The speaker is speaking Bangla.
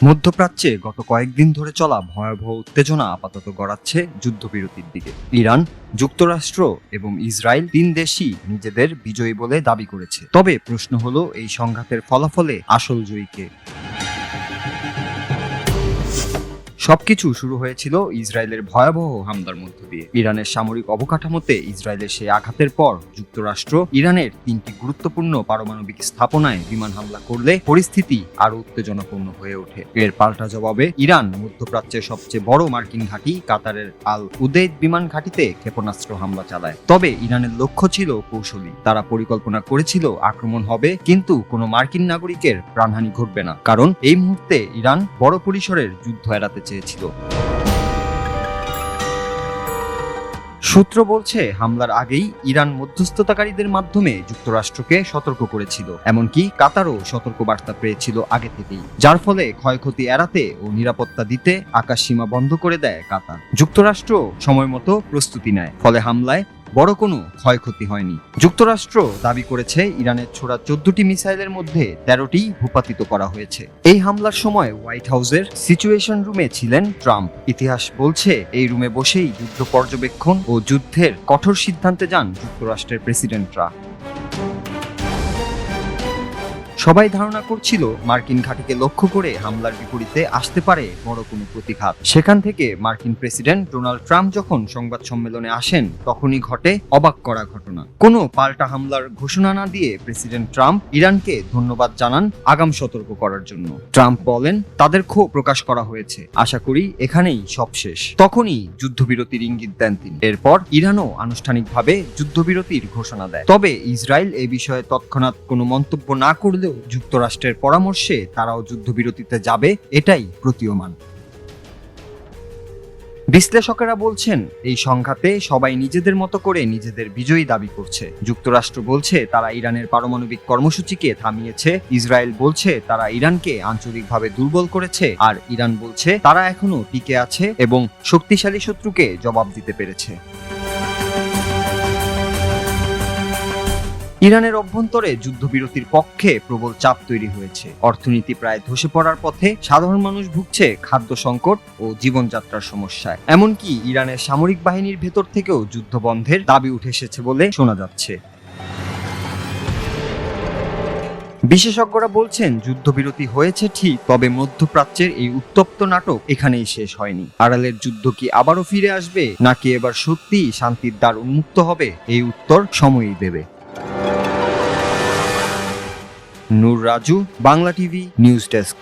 মধ্যপ্রাচ্যে গত কয়েকদিন ধরে চলা ভয়াবহ উত্তেজনা আপাতত গড়াচ্ছে যুদ্ধবিরতির দিকে। ইরান, যুক্তরাষ্ট্র এবং ইসরায়েল তিন দেশই নিজেদের বিজয়ী বলে দাবি করেছে। তবে প্রশ্ন হলো, এই সংঘাতের ফলাফলে আসল জয়ী কে? সবকিছু শুরু হয়েছিল ইসরায়েলের ভয়াবহ হামলার মধ্য দিয়ে। ইরানের সামরিক অবকাঠামোতে ইসরায়েলের সেই আঘাতের পর যুক্তরাষ্ট্র ইরানের তিনটি গুরুত্বপূর্ণ পারমাণবিক স্থাপনায় বিমান হামলা করলে পরিস্থিতি আরো উত্তেজনাপূর্ণ হয়ে ওঠে। এর পাল্টা জবাবে ইরান মধ্যপ্রাচ্যের সবচেয়ে বড় মার্কিন ঘাঁটি কাতারের আল উদেইদ বিমান ঘাঁটিতে ক্ষেপণাস্ত্র হামলা চালায়। তবে ইরানের লক্ষ্য ছিল কৌশলী। তারা পরিকল্পনা করেছিল আক্রমণ হবে, কিন্তু কোনো মার্কিন নাগরিকের প্রাণহানি ঘটবে না, কারণ এই মুহূর্তে ইরান বড় পরিসরের যুদ্ধ এড়াতে চেয়েছিল। সূত্র বলছে, হামলার আগেই ইরান মধ্যস্থতাকারীদের মাধ্যমে যুক্তরাষ্ট্রকে সতর্ক করেছিল। এমনকি কাতারও সতর্কবার্তা পেয়েছিল আগে থেকেই, যার ফলে ক্ষয়ক্ষতি এড়াতে ও নিরাপত্তা দিতে আকাশসীমা বন্ধ করে দেয় কাতার। যুক্তরাষ্ট্র সময়মতো প্রস্তুতি নেয়, ফলে হামলায় বড় কোনো ক্ষয়ক্ষতি হয়নি। যুক্তরাষ্ট্র দাবি করেছে, ইরানের ছোড়া 14টি মিসাইলের মধ্যে 13টি ভূপাতিত করা হয়েছে। এই হামলার সময় হোয়াইট হাউসের সিচুয়েশন রুমে ছিলেন ট্রাম্প। ইতিহাস বলছে, এই রুমে বসেই যুদ্ধ পর্যবেক্ষণ ও যুদ্ধের কঠোর সিদ্ধান্তে যান যুক্তরাষ্ট্রের প্রেসিডেন্টরা। সবাই ধারণা করছিল মার্কিন ঘাঁটিকে লক্ষ্য করে হামলার বিপরীতে আসতে পারে বড় কোনো প্রতিঘাত। সেখান থেকে মার্কিন প্রেসিডেন্ট ডোনাল্ড ট্রাম্প যখন সংবাদ সম্মেলনে আসেন, তখনই ঘটে অবাক করা ঘটনা। কোনো পাল্টা হামলার ঘোষণা না দিয়ে প্রেসিডেন্ট ট্রাম্প ইরানকে ধন্যবাদ জানান আগাম সতর্ক করার জন্য। ট্রাম্প বলেন, তাদের ক্ষোভ প্রকাশ করা হয়েছে, আশা করি এখানেই সব শেষ। তখনই যুদ্ধবিরতির ইঙ্গিত দেন তিনি। এরপর ইরানও আনুষ্ঠানিকভাবে যুদ্ধবিরতির ঘোষণা দেয়। তবে ইসরায়েল এ বিষয়ে তৎক্ষণাৎ কোনো মন্তব্য না করলেও যুক্তরাষ্ট্রের পরামর্শে তারাও যুদ্ধবিরতিতে যাবে, এটাই প্রতীয়মান। বিশ্লেষকেরা বলছেন, এই সংঘাতে সবাই নিজেদের মতো করে নিজেদের বিজয়ী দাবি করছে। যুক্তরাষ্ট্র বলছে তারা ইরানের পারমাণবিক কর্মসূচিকে থামিয়েছে, ইসরায়েল বলছে তারা ইরানকে আঞ্চলিকভাবে দুর্বল করেছে, আর ইরান বলছে তারা এখনো টিকে আছে এবং শক্তিশালী শত্রুকে জবাব দিতে পেরেছে। ইরানের অভ্যন্তরে যুদ্ধবিরতির পক্ষে প্রবল চাপ তৈরি হয়েছে। অর্থনীতি প্রায় ধসে পড়ার পথে, সাধারণ মানুষ ভুগছে খাদ্য সংকট ও জীবনযাত্রার সমস্যায়। এমনকি ইরানের সামরিক বাহিনীর ভেতর থেকেও যুদ্ধ বন্ধের দাবি উঠে এসেছে বলে শোনা যাচ্ছে। বিশেষজ্ঞরা বলছেন, যুদ্ধবিরতি হয়েছে ঠিক, তবে মধ্যপ্রাচ্যের এই উত্তপ্ত নাটক এখানেই শেষ হয়নি। আড়ালের যুদ্ধ কি আবারও ফিরে আসবে, নাকি এবার সত্যি শান্তির দ্বার উন্মুক্ত হবে? এই উত্তর সময়ই দেবে। Noor Raju, Bangla TV news desk.